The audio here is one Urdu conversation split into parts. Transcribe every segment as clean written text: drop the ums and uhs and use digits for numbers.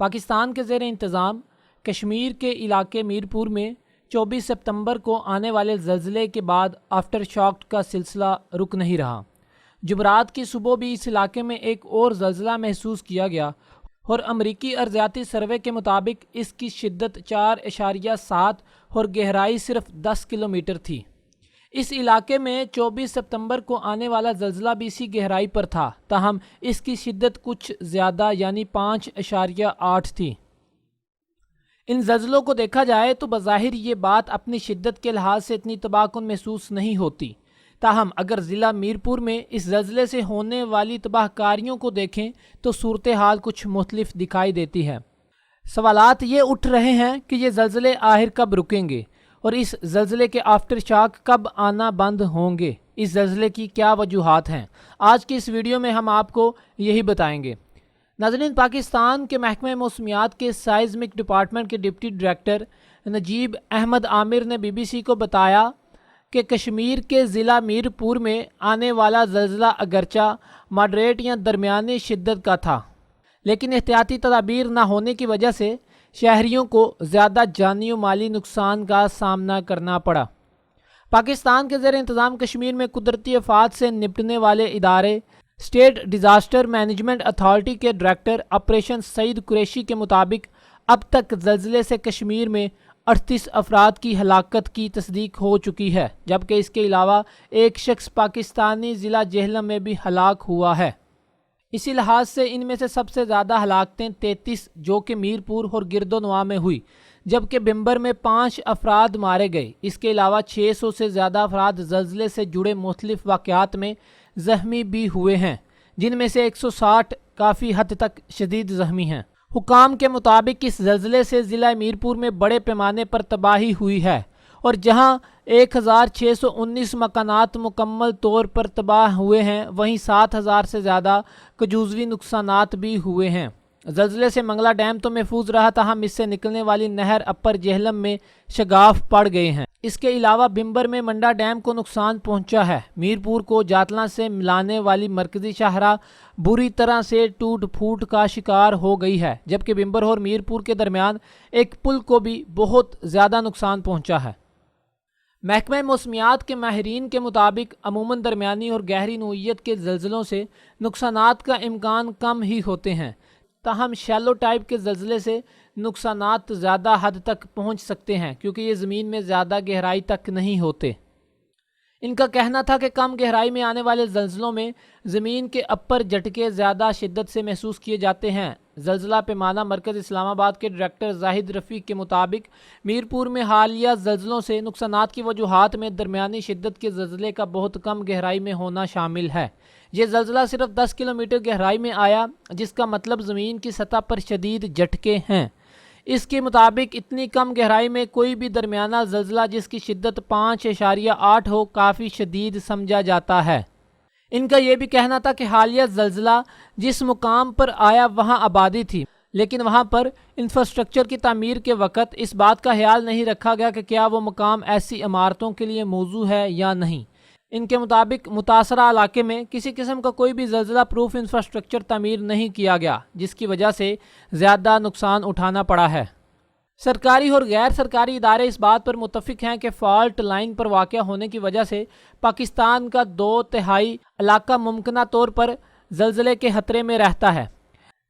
پاکستان کے زیر انتظام کشمیر کے علاقے میرپور میں 24 ستمبر کو آنے والے زلزلے کے بعد آفٹر شاک کا سلسلہ رک نہیں رہا۔ جمعرات کی صبح بھی اس علاقے میں ایک اور زلزلہ محسوس کیا گیا اور امریکی ارضیاتی سروے کے مطابق اس کی شدت 4.7 اور گہرائی صرف 10 کلومیٹر تھی۔ اس علاقے میں 24 ستمبر کو آنے والا زلزلہ بھی اسی گہرائی پر تھا، تاہم اس کی شدت کچھ زیادہ یعنی 5.8 تھی۔ ان زلزلوں کو دیکھا جائے تو بظاہر یہ بات اپنی شدت کے لحاظ سے اتنی تباہ کن محسوس نہیں ہوتی، تاہم اگر ضلع میرپور میں اس زلزلے سے ہونے والی تباہ کاریوں کو دیکھیں تو صورتحال کچھ مختلف دکھائی دیتی ہے۔ سوالات یہ اٹھ رہے ہیں کہ یہ زلزلے آخر کب رکیں گے اور اس زلزلے کے آفٹر شاک کب آنا بند ہوں گے، اس زلزلے کی کیا وجوہات ہیں۔ آج کی اس ویڈیو میں ہم آپ کو یہی بتائیں گے۔ ناظرین، پاکستان کے محکمہ موسمیات کے سائزمک ڈپارٹمنٹ کے ڈپٹی ڈائریکٹر نجیب احمد عامر نے BBC کو بتایا کہ کشمیر کے ضلع میرپور میں آنے والا زلزلہ اگرچہ ماڈریٹ یا درمیانی شدت کا تھا، لیکن احتیاطی تدابیر نہ ہونے کی وجہ سے شہریوں کو زیادہ جانی و مالی نقصان کا سامنا کرنا پڑا۔ پاکستان کے زیر انتظام کشمیر میں قدرتی آفات سے نپٹنے والے ادارے اسٹیٹ ڈیزاسٹر مینجمنٹ اتھارٹی کے ڈائریکٹر آپریشن سعید قریشی کے مطابق اب تک زلزلے سے کشمیر میں 38 افراد کی ہلاکت کی تصدیق ہو چکی ہے، جبکہ اس کے علاوہ ایک شخص پاکستانی ضلع جہلم میں بھی ہلاک ہوا ہے۔ اسی لحاظ سے ان میں سے سب سے زیادہ ہلاکتیں 33 جو کہ میرپور اور گرد و نواح میں ہوئی، جبکہ بمبر میں 5 افراد مارے گئے۔ اس کے علاوہ 600 سے زیادہ افراد زلزلے سے جڑے مختلف واقعات میں زخمی بھی ہوئے ہیں، جن میں سے 160 کافی حد تک شدید زخمی ہیں۔ حکام کے مطابق اس زلزلے سے ضلع میرپور میں بڑے پیمانے پر تباہی ہوئی ہے اور جہاں 1619 مکانات مکمل طور پر تباہ ہوئے ہیں، وہیں 7000 سے زیادہ جزوی نقصانات بھی ہوئے ہیں۔ زلزلے سے منگلا ڈیم تو محفوظ رہا، تاہم اس سے نکلنے والی نہر اپر جہلم میں شگاف پڑ گئے ہیں۔ اس کے علاوہ بمبر میں منڈا ڈیم کو نقصان پہنچا ہے۔ میرپور کو جاتلاں سے ملانے والی مرکزی شاہراہ بری طرح سے ٹوٹ پھوٹ کا شکار ہو گئی ہے، جبکہ بمبر اور میرپور کے درمیان ایک پل کو بھی بہت زیادہ نقصان پہنچا ہے۔ محکمہ موسمیات کے ماہرین کے مطابق عموماً درمیانی اور گہری نوعیت کے زلزلوں سے نقصانات کا امکان کم ہی ہوتے ہیں، تاہم شیلو ٹائپ کے زلزلے سے نقصانات زیادہ حد تک پہنچ سکتے ہیں کیونکہ یہ زمین میں زیادہ گہرائی تک نہیں ہوتے۔ ان کا کہنا تھا کہ کم گہرائی میں آنے والے زلزلوں میں زمین کے اپر جھٹکے زیادہ شدت سے محسوس کیے جاتے ہیں۔ زلزلہ پیمانہ مرکز اسلام آباد کے ڈائریکٹر زاہد رفیق کے مطابق میرپور میں حالیہ زلزلوں سے نقصانات کی وجوہات میں درمیانی شدت کے زلزلے کا بہت کم گہرائی میں ہونا شامل ہے۔ یہ زلزلہ صرف 10 کلومیٹر گہرائی میں آیا، جس کا مطلب زمین کی سطح پر شدید جھٹکے ہیں۔ اس کے مطابق اتنی کم گہرائی میں کوئی بھی درمیانہ زلزلہ جس کی شدت 5.8 ہو کافی شدید سمجھا جاتا ہے۔ ان کا یہ بھی کہنا تھا کہ حالیہ زلزلہ جس مقام پر آیا وہاں آبادی تھی، لیکن وہاں پر انفراسٹرکچر کی تعمیر کے وقت اس بات کا خیال نہیں رکھا گیا کہ کیا وہ مقام ایسی عمارتوں کے لیے موزوں ہے یا نہیں۔ ان کے مطابق متاثرہ علاقے میں کسی قسم کا کوئی بھی زلزلہ پروف انفراسٹرکچر تعمیر نہیں کیا گیا، جس کی وجہ سے زیادہ نقصان اٹھانا پڑا ہے۔ سرکاری اور غیر سرکاری ادارے اس بات پر متفق ہیں کہ فالٹ لائن پر واقع ہونے کی وجہ سے پاکستان کا 2/3 علاقہ ممکنہ طور پر زلزلے کے خطرے میں رہتا ہے۔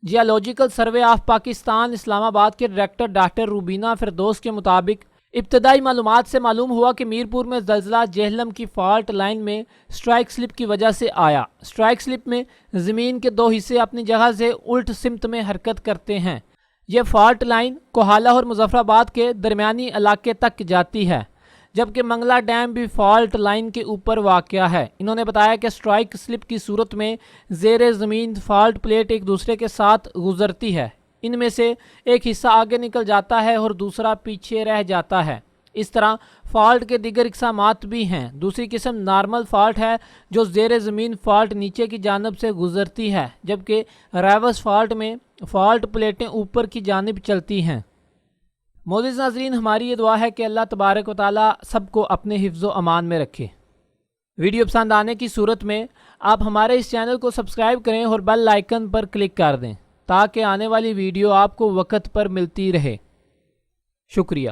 جیولوجیکل سروے آف پاکستان اسلام آباد کے ڈائریکٹر ڈاکٹر روبینہ فردوس کے مطابق ابتدائی معلومات سے معلوم ہوا کہ میرپور میں زلزلہ جہلم کی فالٹ لائن میں سٹرائک سلپ کی وجہ سے آیا۔ سٹرائک سلپ میں زمین کے 2 حصے اپنی جگہ سے الٹ سمت میں حرکت کرتے ہیں۔ یہ فالٹ لائن کوہالہ اور مظفر آباد کے درمیانی علاقے تک جاتی ہے، جبکہ منگلا ڈیم بھی فالٹ لائن کے اوپر واقع ہے۔ انہوں نے بتایا کہ سٹرائک سلپ کی صورت میں زیر زمین فالٹ پلیٹ ایک دوسرے کے ساتھ گزرتی ہے، ان میں سے ایک حصہ آگے نکل جاتا ہے اور دوسرا پیچھے رہ جاتا ہے۔ اس طرح فالٹ کے دیگر اقسامات بھی ہیں۔ دوسری قسم نارمل فالٹ ہے جو زیر زمین فالٹ نیچے کی جانب سے گزرتی ہے، جبکہ ریورس فالٹ میں فالٹ پلیٹیں اوپر کی جانب چلتی ہیں۔ معزز ناظرین، ہماری یہ دعا ہے کہ اللہ تبارک و تعالی سب کو اپنے حفظ و امان میں رکھے۔ ویڈیو پسند آنے کی صورت میں آپ ہمارے اس چینل کو سبسکرائب کریں اور بیل آئیکن پر کلک کر دیں تاکہ آنے والی ویڈیو آپ کو وقت پر ملتی رہے۔ شکریہ۔